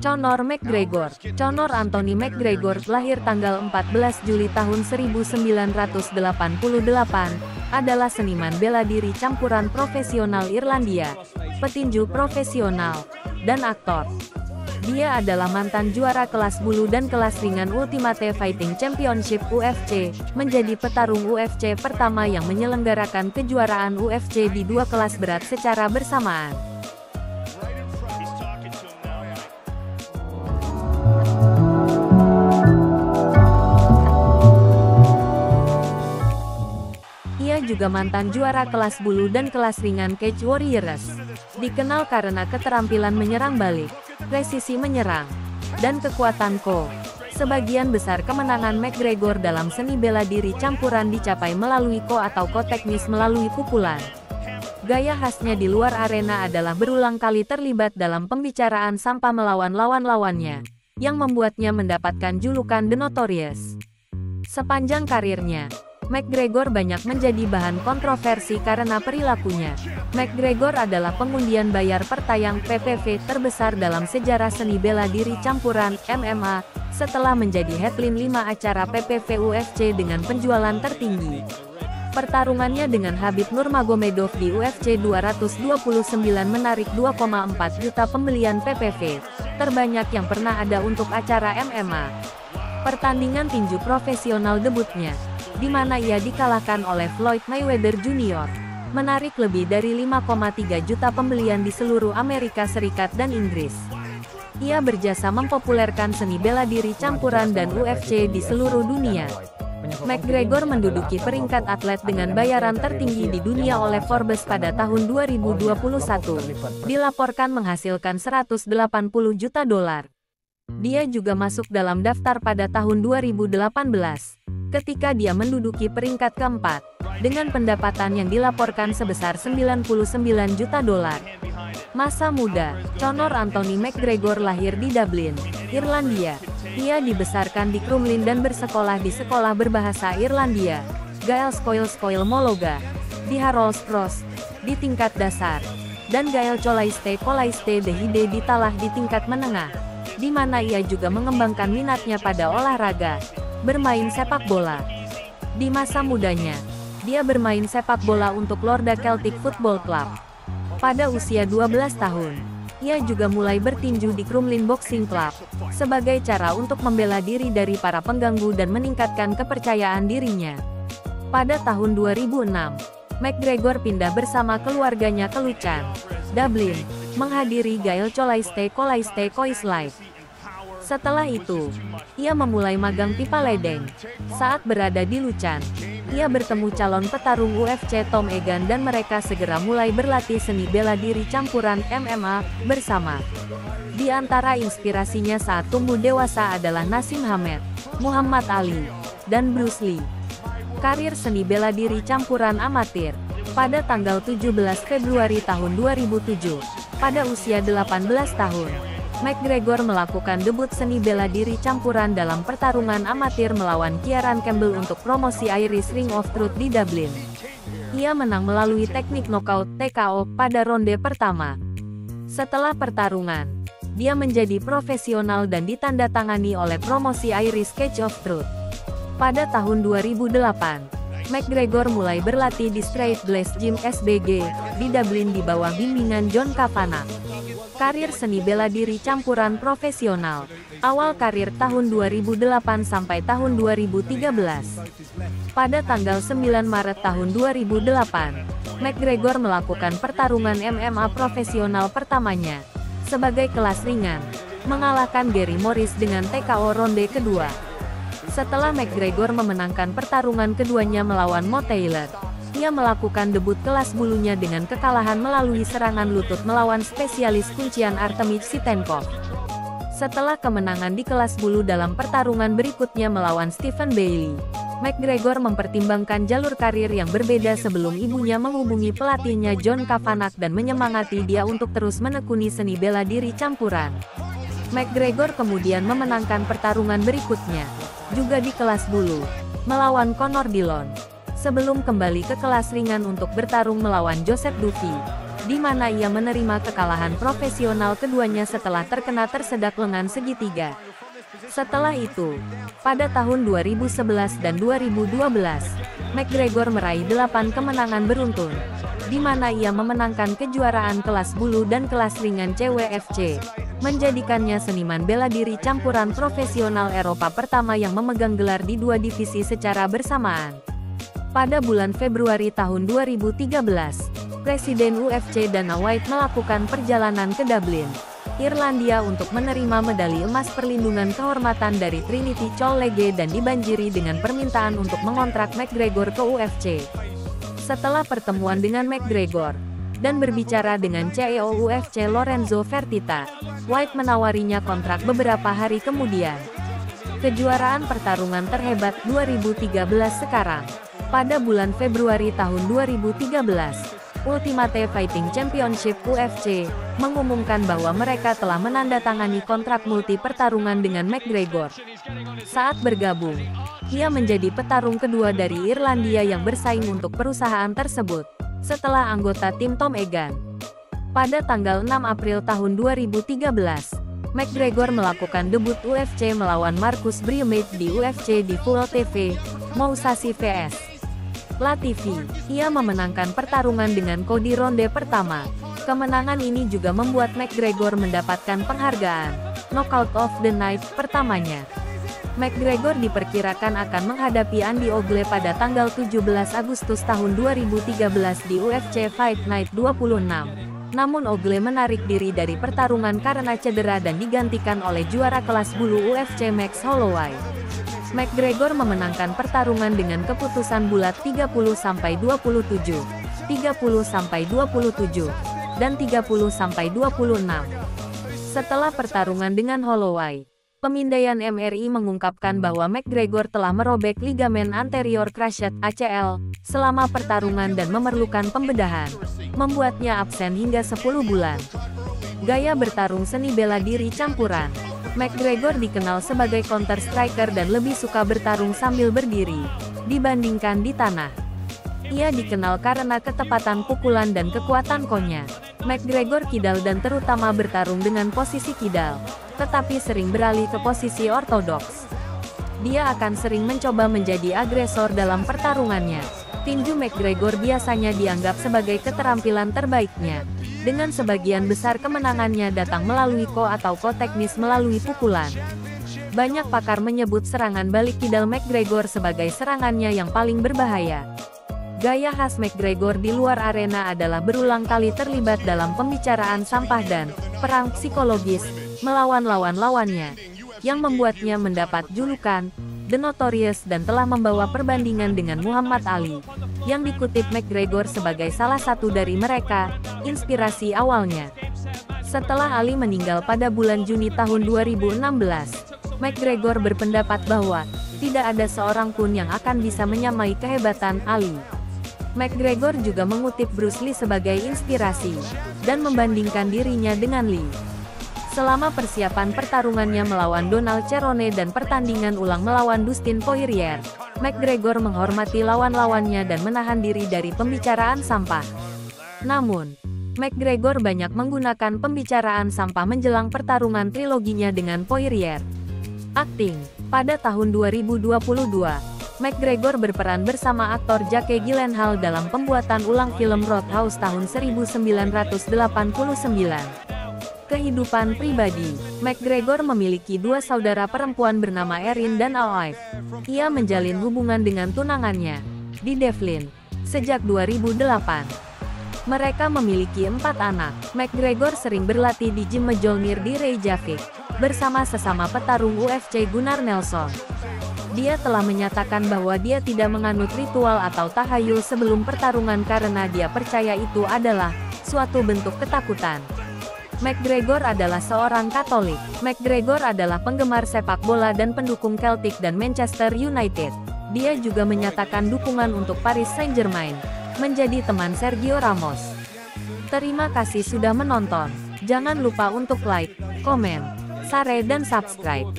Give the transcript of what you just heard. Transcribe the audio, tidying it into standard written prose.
Conor McGregor. Conor Anthony McGregor lahir tanggal 14 Juli tahun 1988, adalah seniman bela diri campuran profesional Irlandia, petinju profesional, dan aktor. Dia adalah mantan juara kelas bulu dan kelas ringan Ultimate Fighting Championship UFC, menjadi petarung UFC pertama yang menyelenggarakan kejuaraan UFC di dua kelas berat secara bersamaan. Ia juga mantan juara kelas bulu dan kelas ringan Cage Warriors. Dikenal karena keterampilan menyerang balik, presisi menyerang, dan kekuatan KO. Sebagian besar kemenangan McGregor dalam seni bela diri campuran dicapai melalui KO atau KO teknis melalui pukulan. Gaya khasnya di luar arena adalah berulang kali terlibat dalam pembicaraan sampah melawan lawan-lawannya, yang membuatnya mendapatkan julukan The Notorious. Sepanjang karirnya, McGregor banyak menjadi bahan kontroversi karena perilakunya. McGregor adalah pengundian bayar per tayang PPV terbesar dalam sejarah seni bela diri campuran MMA, setelah menjadi headline 5 acara PPV UFC dengan penjualan tertinggi. Pertarungannya dengan Khabib Nurmagomedov di UFC 229 menarik 2,4 juta pembelian PPV, terbanyak yang pernah ada untuk acara MMA. Pertandingan tinju profesional debutnya, di mana ia dikalahkan oleh Floyd Mayweather Jr., menarik lebih dari 5,3 juta pembelian di seluruh Amerika Serikat dan Inggris. Ia berjasa mempopulerkan seni bela diri campuran dan UFC di seluruh dunia. McGregor menduduki peringkat atlet dengan bayaran tertinggi di dunia oleh Forbes pada tahun 2021, dilaporkan menghasilkan 180 juta dolar. Dia juga masuk dalam daftar pada tahun 2018. Ketika dia menduduki peringkat keempat, dengan pendapatan yang dilaporkan sebesar 99 juta dolar. Masa muda, Conor Anthony McGregor lahir di Dublin, Irlandia. Ia dibesarkan di Crumlin dan bersekolah di sekolah berbahasa Irlandia, Gaels Coil Mologa, di Harold's Cross, di tingkat dasar, dan Gael Colaiste de Hide di Talah di tingkat menengah, di mana ia juga mengembangkan minatnya pada olahraga, bermain sepak bola. Di masa mudanya, dia bermain sepak bola untuk Lorda Celtic Football Club. Pada usia 12 tahun, ia juga mulai bertinju di Crumlin Boxing Club, sebagai cara untuk membela diri dari para pengganggu dan meningkatkan kepercayaan dirinya. Pada tahun 2006, McGregor pindah bersama keluarganya ke Lucan, Dublin, menghadiri Gael Colaiste Cois Live. Setelah itu, ia memulai magang pipa ledeng. Saat berada di Lucan, ia bertemu calon petarung UFC Tom Egan dan mereka segera mulai berlatih seni bela diri campuran MMA bersama. Di antara inspirasinya saat tumbuh dewasa adalah Naseem Hamed, Muhammad Ali, dan Bruce Lee. Karir seni bela diri campuran amatir. Pada tanggal 17 Februari tahun 2007, pada usia 18 tahun, McGregor melakukan debut seni bela diri campuran dalam pertarungan amatir melawan Kieran Campbell untuk promosi Irish Ring of Truth di Dublin. Ia menang melalui teknik knockout TKO pada ronde pertama. Setelah pertarungan, dia menjadi profesional dan ditandatangani oleh promosi Irish Cage of Truth. Pada tahun 2008, McGregor mulai berlatih di Straight Blaze Gym SBG di Dublin di bawah bimbingan John Kavanagh. Karir seni bela diri campuran profesional. Awal karir tahun 2008 sampai tahun 2013. Pada tanggal 9 Maret tahun 2008, McGregor melakukan pertarungan MMA profesional pertamanya, sebagai kelas ringan, mengalahkan Gary Morris dengan TKO ronde kedua. Setelah McGregor memenangkan pertarungan keduanya melawan Mo Taylor, ia melakukan debut kelas bulunya dengan kekalahan melalui serangan lutut melawan spesialis kuncian Artemis Sitenkov. Setelah kemenangan di kelas bulu dalam pertarungan berikutnya melawan Stephen Bailey, McGregor mempertimbangkan jalur karir yang berbeda sebelum ibunya menghubungi pelatihnya John Kavanagh dan menyemangati dia untuk terus menekuni seni bela diri campuran. McGregor kemudian memenangkan pertarungan berikutnya, juga di kelas bulu, melawan Conor Dillon, sebelum kembali ke kelas ringan untuk bertarung melawan Joseph Duffy, di mana ia menerima kekalahan profesional keduanya setelah terkena tersedak lengan segitiga. Setelah itu, pada tahun 2011 dan 2012, McGregor meraih 8 kemenangan beruntun, di mana ia memenangkan kejuaraan kelas bulu dan kelas ringan CWFC, menjadikannya seniman bela diri campuran profesional Eropa pertama yang memegang gelar di 2 divisi secara bersamaan. Pada bulan Februari tahun 2013, Presiden UFC Dana White melakukan perjalanan ke Dublin, Irlandia untuk menerima medali emas perlindungan kehormatan dari Trinity College dan dibanjiri dengan permintaan untuk mengontrak McGregor ke UFC. Setelah pertemuan dengan McGregor dan berbicara dengan CEO UFC Lorenzo Fertitta, White menawarinya kontrak beberapa hari kemudian. Kejuaraan pertarungan terhebat 2013 sekarang. Pada bulan Februari tahun 2013, Ultimate Fighting Championship UFC mengumumkan bahwa mereka telah menandatangani kontrak multi pertarungan dengan McGregor. Saat bergabung, ia menjadi petarung kedua dari Irlandia yang bersaing untuk perusahaan tersebut, setelah anggota tim Tom Egan. Pada tanggal 6 April tahun 2013, McGregor melakukan debut UFC melawan Marcus Brimage di UFC di Full TV, Mousasi vs Latifi. Ia memenangkan pertarungan dengan Cody ronde pertama. Kemenangan ini juga membuat McGregor mendapatkan penghargaan Knockout of the Night pertamanya. McGregor diperkirakan akan menghadapi Andy Ogle pada tanggal 17 Agustus tahun 2013 di UFC Fight Night 26. Namun Ogle menarik diri dari pertarungan karena cedera dan digantikan oleh juara kelas bulu UFC Max Holloway. McGregor memenangkan pertarungan dengan keputusan bulat 30-27, 30-27, dan 30-26. Setelah pertarungan dengan Holloway, pemindaian MRI mengungkapkan bahwa McGregor telah merobek ligamen anterior cruciate ACL selama pertarungan dan memerlukan pembedahan, membuatnya absen hingga 10 bulan. Gaya bertarung seni bela diri campuran. McGregor dikenal sebagai counter striker dan lebih suka bertarung sambil berdiri, dibandingkan di tanah. Ia dikenal karena ketepatan pukulan dan kekuatan konya. McGregor kidal dan terutama bertarung dengan posisi kidal, tetapi sering beralih ke posisi ortodoks. Dia akan sering mencoba menjadi agresor dalam pertarungannya. Tinju McGregor biasanya dianggap sebagai keterampilan terbaiknya, dengan sebagian besar kemenangannya datang melalui KO atau KO teknis melalui pukulan. Banyak pakar menyebut serangan balik kidal McGregor sebagai serangannya yang paling berbahaya. Gaya khas McGregor di luar arena adalah berulang kali terlibat dalam pembicaraan sampah dan perang psikologis melawan lawan-lawannya, yang membuatnya mendapat julukan The Notorious dan telah membawa perbandingan dengan Muhammad Ali, yang dikutip McGregor sebagai salah satu dari mereka, inspirasi awalnya. Setelah Ali meninggal pada bulan Juni tahun 2016, McGregor berpendapat bahwa tidak ada seorang pun yang akan bisa menyamai kehebatan Ali. McGregor juga mengutip Bruce Lee sebagai inspirasi, dan membandingkan dirinya dengan Lee. Selama persiapan pertarungannya melawan Donald Cerrone dan pertandingan ulang melawan Dustin Poirier, McGregor menghormati lawan-lawannya dan menahan diri dari pembicaraan sampah. Namun, McGregor banyak menggunakan pembicaraan sampah menjelang pertarungan triloginya dengan Poirier. Akting. Pada tahun 2022, McGregor berperan bersama aktor Jake Gyllenhaal dalam pembuatan ulang film Roadhouse tahun 1989. Kehidupan pribadi. McGregor memiliki 2 saudara perempuan bernama Erin dan Olive. Ia menjalin hubungan dengan tunangannya, di Devlin, sejak 2008. Mereka memiliki 4 anak. McGregor sering berlatih di gym Mjolnir di Reykjavik, bersama sesama petarung UFC Gunnar Nelson. Dia telah menyatakan bahwa dia tidak menganut ritual atau tahayul sebelum pertarungan karena dia percaya itu adalah suatu bentuk ketakutan. McGregor adalah seorang Katolik. McGregor adalah penggemar sepak bola dan pendukung Celtic dan Manchester United. Dia juga menyatakan dukungan untuk Paris Saint-Germain, menjadi teman Sergio Ramos. Terima kasih sudah menonton. Jangan lupa untuk like, komen, share dan subscribe.